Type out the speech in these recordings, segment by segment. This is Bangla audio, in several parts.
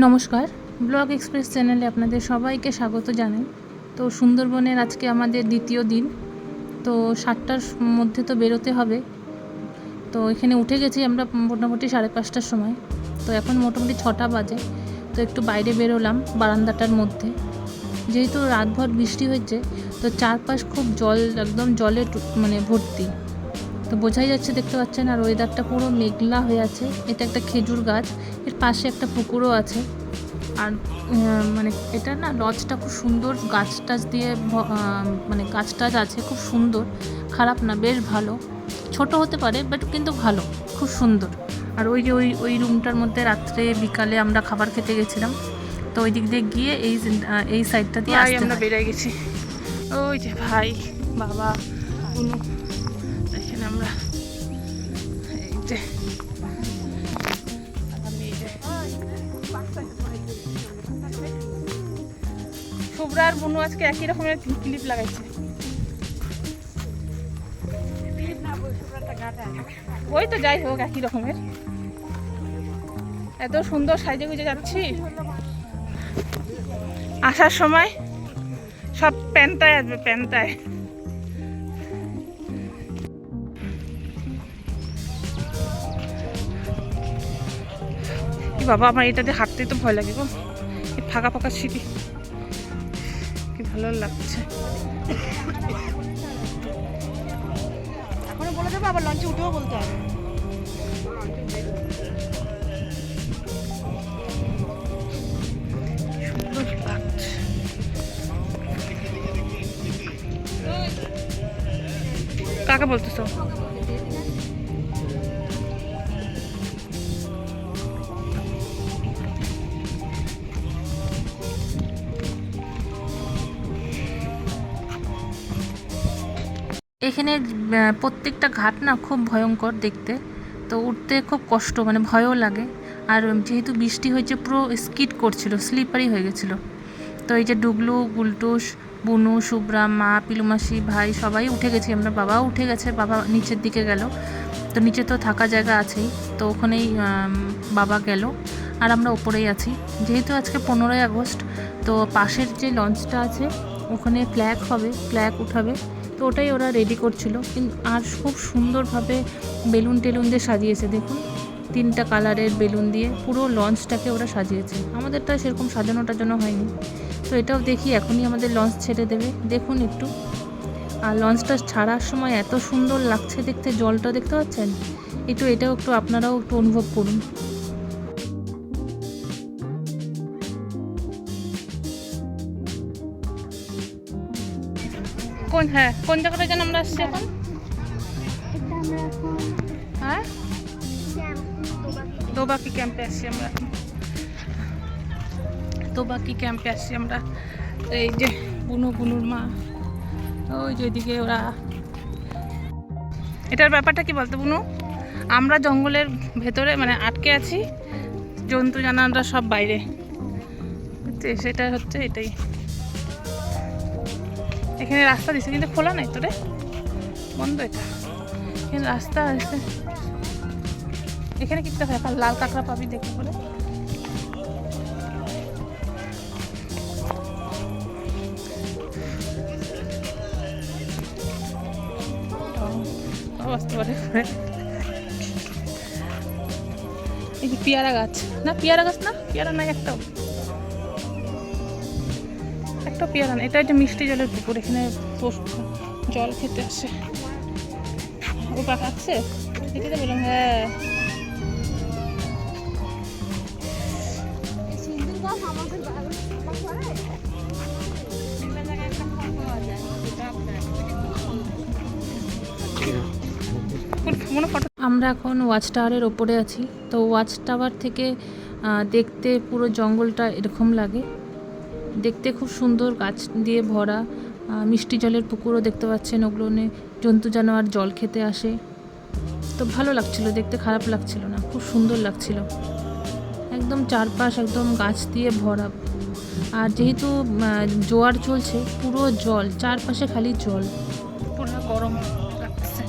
নমস্কার, ব্লগ এক্সপ্রেস চ্যানেলে আপনাদের সবাইকে স্বাগত জানাই। তো সুন্দরবনের আজকে আমাদের দ্বিতীয় দিন। তো 7টার মধ্যে তো বেরোতে হবে। তো এখানে উঠে গেছি আমরা মোটামুটি 5:30টার সময়। তো এখন মোটামুটি 6টা বাজে। তো একটু বাইরে বেরোলাম বারান্দাটার মধ্যে। যেহেতু রাতভর বৃষ্টি হয়েছে, তো চারপাশ খুব জল, একদম জলে ভর্তি। তো বোঝাই যাচ্ছে, দেখতে পাচ্ছেন। আর ওয়েদারটা পুরো মেঘলা হয়ে আছে। এটা একটা খেজুর গাছ, এর পাশে একটা পুকুরও আছে। আর এটা না, লজটা খুব সুন্দর, গাছ টাছ দিয়ে গাছ টাছ আছে, খুব সুন্দর, খারাপ না, বেশ ভালো। ছোট হতে পারে বাট কিন্তু ভালো, খুব সুন্দর। আর ওই যে ওই রুমটার মধ্যে রাত্রে বিকালে আমরা খাবার খেতে গেছিলাম। তো ওই দিক দিয়ে গিয়ে এই সাইডটা দিয়ে আমরা বেরিয়ে গেছি। ওই যে ভাই, বাবা, বুনু, এখানে আমরা এই যে শুভ্রা আর বুনু আজকে একই রকমের ক্লিপ লাগাইছে। ওই তো যাই হোক, একই রকমের। এত সুন্দর সাইজে গুজে যাচ্ছি, আসার সময় সব প্যান্টায় আসবে, প্যান্টায়। বাবা, আমার এটাতে হাঁটতে তো ভয় লাগে গো, ফাঁকা ফাঁকা সিঁড়ি, কি ভালো লাগছে। এখন বলে দেবো, আবার লঞ্চে উঠেও বলতে হবে। কাকে বলতেছ? এখানে প্রত্যেকটা ঘাট না খুব ভয়ঙ্কর দেখতে। তো উঠতে খুব কষ্ট, ভয়ও লাগে। আর যেহেতু বৃষ্টি হয়েছে, পুরো স্কিড করছিল, স্লিপারি হয়ে গেছিলো। তো এই যে ডুগলু, গুলটুস, বুনু, শুভ্রা, মা, পিলুমাসি, ভাই সবাই উঠে গেছি আমরা। বাবাও উঠে গেছে, বাবা নিচের দিকে গেল। তো নিচে তো থাকা জায়গা আছেই, তো ওখানেই বাবা গেল, আর আমরা ওপরেই আছি। যেহেতু আজকে 15ই আগস্ট, তো পাশের যে লঞ্চটা আছে ওখানে ফ্ল্যাগ হবে, ফ্ল্যাগ উঠাবে। তো ওটাই ওরা রেডি করছিল। কিন্তু আর খুব সুন্দরভাবে বেলুন টেলুন দিয়ে সাজিয়েছে, দেখুন, 3টা কালারের বেলুন দিয়ে পুরো লঞ্চটাকে ওরা সাজিয়েছে। আমাদেরটা সেরকম সাজানোটার জন্য হয়নি। তো এটাও দেখি, এখনই আমাদের লঞ্চ ছেড়ে দেবে, দেখুন একটু। আর লঞ্চটা ছাড়ার সময় এত সুন্দর লাগছে দেখতে, জলটা দেখতে পাচ্ছেন। এটাও একটু আপনারাও একটু অনুভব করুন। কোন জায়গাটা যেন আমরা আসছি এখন? হ্যাঁ, দোবাকি ক্যাম্পে আসছি আমরা এখন। দোবাকি ক্যাম্পে আসছি আমরা। এই যে বুনুর মা, ওই যে ওইদিকে ওরা। এটার ব্যাপারটা কি বলতো বুনু? আমরা জঙ্গলের ভেতরে আটকে আছি, জন্তু জানোয়াররা সব বাইরে। সেটা হচ্ছে এটাই। এখানে রাস্তা দিচ্ছে কিন্তু খোলা নাই তো রে, বন্ধ এটা। এখানে রাস্তা আছে, এখানে কিছু দেখা, লাল কাঁকড়া পাবি দেখে বলে। এই যে পেয়ারা গাছ, পেয়ারা নাই, একটাও পেয়ারা না। এটা হচ্ছে মিষ্টি জলের পুকুর, এখানে জল খেতে আসে। ও পাকাচ্ছে, এটাতে বললাম। হ্যাঁ, আমরা এখন ওয়াচ টাওয়ারের ওপরে আছি। তো ওয়াচ টাওয়ার থেকে দেখতে পুরো জঙ্গলটা এরকম লাগে, দেখতে খুব সুন্দর, গাছ দিয়ে ভরা। মিষ্টি জলের পুকুরও দেখতে পাচ্ছেন, ওগুলো জন্তু জানোয়ার জল খেতে আসে। তো ভালো লাগছিল দেখতে, খারাপ লাগছিল না, খুব সুন্দর লাগছিল। একদম চারপাশ একদম গাছ দিয়ে ভরা। আর যেহেতু জোয়ার চলছে, পুরো জল, চারপাশে খালি জল, পুরো গরম লাগছে।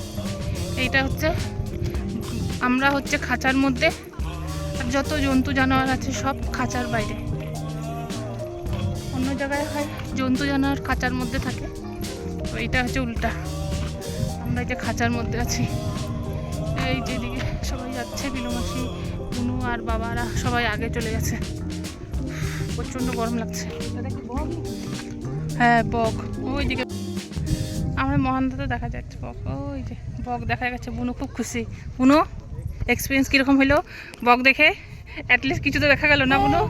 এইটা হচ্ছে, আমরা খাঁচার মধ্যে। যত জন্তু জানোয়ার আছে সব খাঁচার বাইরে। অন্য জায়গায় হয় জন্তু জানোয়ার খাঁচার মধ্যে থাকে, তো এইটা হচ্ছে উল্টা। আমরা এই যে খাঁচার মধ্যে আছি। এই যেদিকে সবাই যাচ্ছে, বিলুমাসি, বুনু আর বাবারা সবাই আগে চলে গেছে। প্রচণ্ড গরম লাগছে। হ্যাঁ বক ওইদিকে, আমার মহানদাতে দেখা যাচ্ছে বক, ওই যে বক দেখা গেছে। বুনু খুব খুশি। বুনু এক্সপিরিয়েন্স কীরকম হলো বক দেখে? অ্যাটলিস্ট কিছু তো দেখা গেল না বুনু?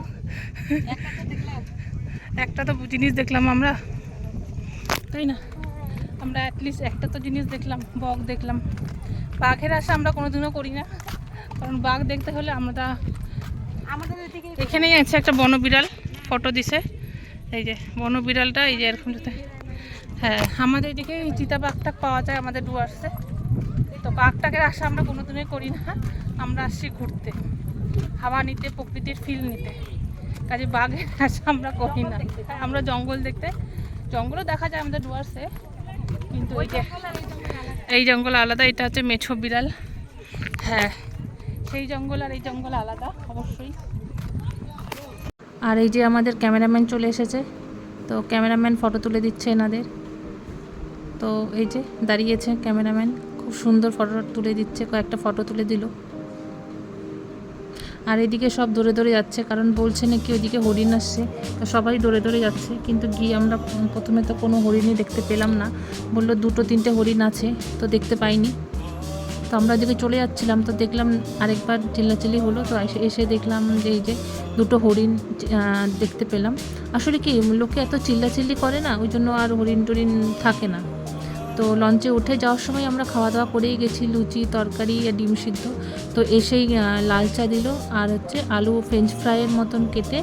একটা তো জিনিস দেখলাম আমরা, তাই না? আমরা অ্যাটলিস্ট একটা তো জিনিস দেখলাম, বক দেখলাম। বাঘের আশা আমরা কোনোদিনও করি না, কারণ বাঘ দেখতে হলে আমরা আমাদের এখানেই আছে একটা বনবিড়াল, ফটো দিছে। এই যে বনবিড়ালটা, এই যে এরকম যাতে। হ্যাঁ, আমাদের এদিকে চিতাবাঘটা পাওয়া যায় আমাদের ডুয়ার্সে। তো বাঘটাকে আশা আমরা কোনোদিনই করি না, আমরা আসছি ঘুরতে, হাওয়া নিতে, প্রকৃতির ফিল নিতে। কাজে বাঘের আশা আমরা করি না। আমরা জঙ্গল দেখতে, জঙ্গলও দেখা যায় আমাদের ডুয়ার্সে, কিন্তু ওই যে এই জঙ্গল আলাদা, এটা হচ্ছে মেছো বিড়াল। হ্যাঁ, সেই জঙ্গল আর এই জঙ্গল আলাদা অবশ্যই। আর এই যে আমাদের ক্যামেরাম্যান চলে এসেছে, তো ক্যামেরাম্যান ফটো তুলে দিচ্ছে এনাদের। তো এই যে দাঁড়িয়েছে ক্যামেরাম্যান, খুব সুন্দর ফটো তুলে দিচ্ছে, কয়েকটা ফটো তুলে দিল। আর এদিকে সব দৌড়ে দৌড়ে যাচ্ছে, কারণ বলছে নাকি ওইদিকে হরিণ আসছে, তো সবাই দৌড়ে দৌড়ে যাচ্ছে। কিন্তু গিয়ে আমরা প্রথমে তো কোনো হরিণই দেখতে পেলাম না, বললো 2-3টে হরিণ আছে, তো দেখতে পাইনি। তো আমরা ওদিকে চলে যাচ্ছিলাম, তো দেখলাম আরেকবার চিল্লাচিল্লি হলো, তো এসে দেখলাম যে এই যে 2টো হরিণ দেখতে পেলাম। আসলে কি লোকে এত চিল্লাচিল্লি করে না, ওই জন্য আর হরিণ টরিণ থাকে না। তো লঞ্চে উঠে যাওয়ার সময় আমরা খাওয়া দাওয়া করেই গেছি, লুচি তরকারি আর ডিম সিদ্ধ। তো এসেই লাল চা দিল, আর হচ্ছে আলু ফ্রেঞ্চ ফ্রাইয়ের মতন কেটে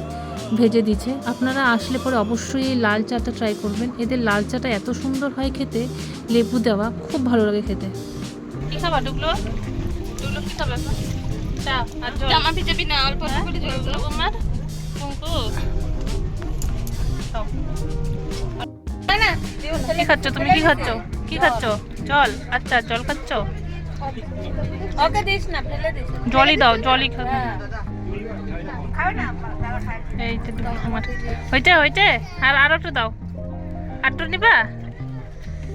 ভেজে দিচ্ছে। আপনারা আসলে পরে অবশ্যই এই লাল চাটা ট্রাই করবেন। এদের লাল চাটা এত সুন্দর হয় খেতে, লেবু দেওয়া, খুব ভালো লাগে খেতে। কি খাবা ডুগলো? ডুগলো কি খাবে? চা আর জল। জামা ভিজাবি না, অল্প অল্প করে জল দাও আমার কুঙ্কু। না না, কি খাচ্ছ তুমি? কি খাচ্ছ? কি খাচ্ছ? জল? আচ্ছা জল খাচ্ছ? ওকে দিস না, ফেলে দিস। জলই দাও, জলই খাবে। খাবে না? এই তো তোমার হইতে হইতে, আর একটু দাও। আরটু নিবা?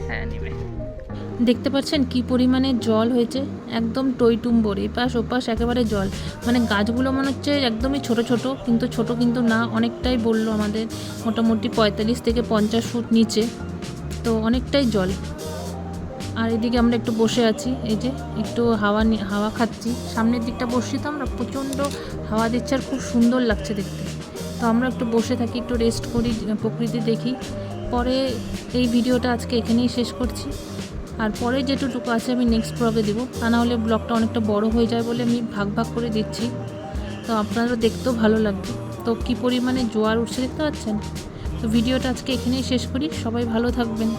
হ্যাঁ নিবে। দেখতে পাচ্ছেন কি পরিমাণে জল হয়েছে, একদম টইটুম্বর, এপাশ ওপাশ একেবারে জল। মানে গাছগুলো মনে হচ্ছে একদমই ছোট ছোট, কিন্তু ছোট কিন্তু না, অনেকটাই বললো আমাদের, মোটামুটি 45 থেকে 50 ফুট নিচে, তো অনেকটাই জল। আর এদিকে আমরা একটু বসে আছি, এই যে একটু হাওয়া খাচ্ছি। সামনের দিকটা বসছি তো আমরা, প্রচণ্ড হাওয়া দিচ্ছে আর খুব সুন্দর লাগছে দেখতে। তো আমরা একটু বসে থাকি, একটু রেস্ট করি, প্রকৃতি দেখি। পরে এই ভিডিওটা আজকে এখানেই শেষ করছি, আর পরে যেটুকু আছে আমি নেক্সট ব্লগে দেবো, তা না হলে ব্লগটা অনেকটা বড় হয়ে যায় বলে আমি ভাগ ভাগ করে দিচ্ছি। তো আপনারা দেখতেও ভালো লাগবে। তো কী পরিমাণে জোয়ার উঠছে দেখতে পাচ্ছেন। তো ভিডিওটা আজকে এখানেই শেষ করি, সবাই ভালো থাকবেন।